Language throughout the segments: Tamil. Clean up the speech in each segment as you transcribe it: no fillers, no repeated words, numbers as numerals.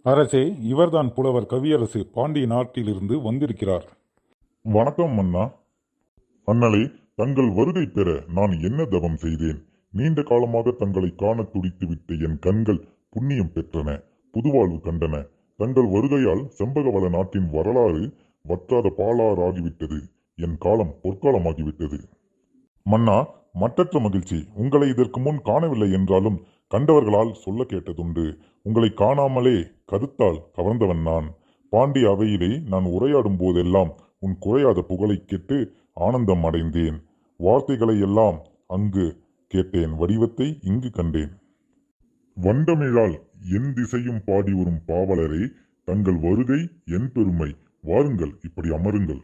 அரசே, இவர்தான் புலவர் கவியரசு பாண்டிய நாட்டிலிருந்து வந்திருக்கிறார். வணக்கம் மன்னா. அண்ணலே, தங்கள் வருகை பெற நான் என்ன தவம் செய்தேன்? நீண்ட காலமாக தங்களை காண துடித்துவிட்ட என் கண்கள் புண்ணியம் பெற்றன, புதுவாழ்வு கண்டன. தங்கள் வருகையால் செம்பகவள நாட்டின் வரலாறு வற்றாத பாலாறாகிவிட்டது. என் காலம் பொற்காலமாகிவிட்டது. மன்னா, மட்டற்ற மகிழ்ச்சி. உங்களை இதற்கு முன் காணவில்லை என்றாலும் கண்டவர்களால் சொல்ல கேட்டதுண்டு. உங்களை காணாமலே கருத்தால் கவர்ந்தவன் நான். பாண்டிய அவையிலே நான் உரையாடும் போதெல்லாம் உன் குறையாத புகழை கேட்டு ஆனந்தம் அடைந்தேன். வார்த்தைகளை எல்லாம் அங்கு கேட்டேன், வடிவத்தை இங்கு கண்டேன். வண்டமிழால் என் திசையும் பாடி வரும் பாவலரே, தங்கள் வருகை என் பெருமை. வாருங்கள், இப்படி அமருங்கள்.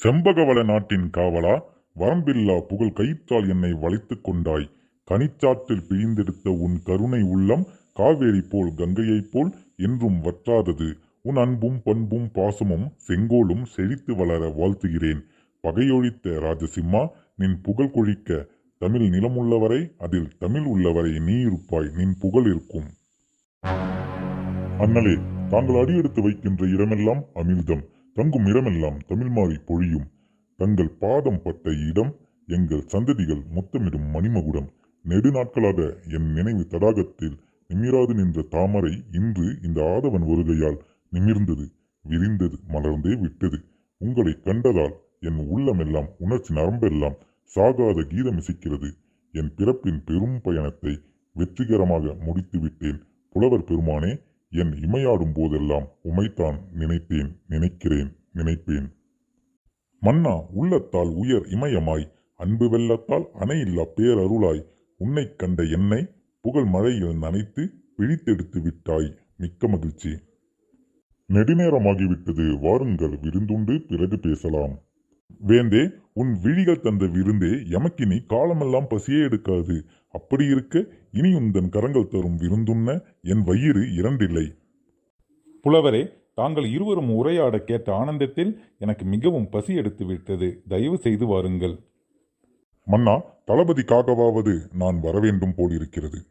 செம்பகவள நாட்டின் காவலா, வரம்பில்லா புகழ் கயிற்றால் என்னை வளைத்துக் கொண்டாய். கனிச்சாற்றில் பிழிந்தெடுத்த உன் கருணை உள்ளம் காவேரி போல் கங்கையைப் போல் என்றும் வற்றாதது. உன் அன்பும் பண்பும் பாசமும் செங்கோலும் செழித்து வளர வாழ்த்துகிறேன். பகையொழித்த ராஜசிம்மா, நின் புகழ் கொழிக்க தமிழ் நிலமுள்ளவரை, அதில் தமிழ் உள்ளவரை நீ இருப்பாய். நின் புகழ் இருக்கும். அண்ணலே, தாங்கள் அடியெடுத்து வைக்கின்ற இடமெல்லாம் அமிழ்தம், தங்கும் இடமெல்லாம் தமிழ் மாறி பொழியும். தங்கள் பாதம் பட்ட இடம் எங்கள் சந்ததிகள் முத்தமிடும் மணிமகுடம். நெடுநாட்களாக என் நினைவு தடாகத்தில் நிமிராது நின்ற தாமரை இன்று இந்த ஆதவன் வருகையால் நிமிர்ந்தது, விரிந்தது, மலர்ந்தே விட்டது. உங்களை கண்டதால் என் உள்ளமெல்லாம், உணர்ச்சி நரம்பெல்லாம் சாகாத கீதமிசைக்கிறது. என் பிறப்பின் பெரும் பயணத்தை வெற்றிகரமாக முடித்துவிட்டேன். புலவர் பெருமானே, என் இமையாடும் போதெல்லாம் உமைத்தான் நினைத்தேன், நினைக்கிறேன், நினைப்பேன். மன்னா, உள்ளத்தால் உயர் இமயமாய், அன்பு வெள்ளத்தால் அணையில்லா பேரருளாய், உன்னை கண்ட என்னை புகழ் மழையில் நனைத்து பிழித்தெடுத்து விட்டாய். மிக்க மகிழ்ச்சி. நெடுநேரமாகிவிட்டது, வாருங்கள், விருந்துண்டு பிறகு பேசலாம். வேந்தே, உன் விழிகள் தந்த விருந்தே எமக்கினி காலமெல்லாம் பசியே எடுக்காது. அப்படி இருக்க இனியும் தன் கரங்கள் தரும் விருந்துண்ண என் வயிறு இரண்டில்லை. புலவரே, தாங்கள் இருவரும் உரையாட கேட்ட ஆனந்தத்தில் எனக்கு மிகவும் பசி எடுத்து விட்டது. தயவு செய்து வாருங்கள். மன்னா, தளபதிக்காகவாவது நான் வரவேண்டும் போலிருக்கிறது.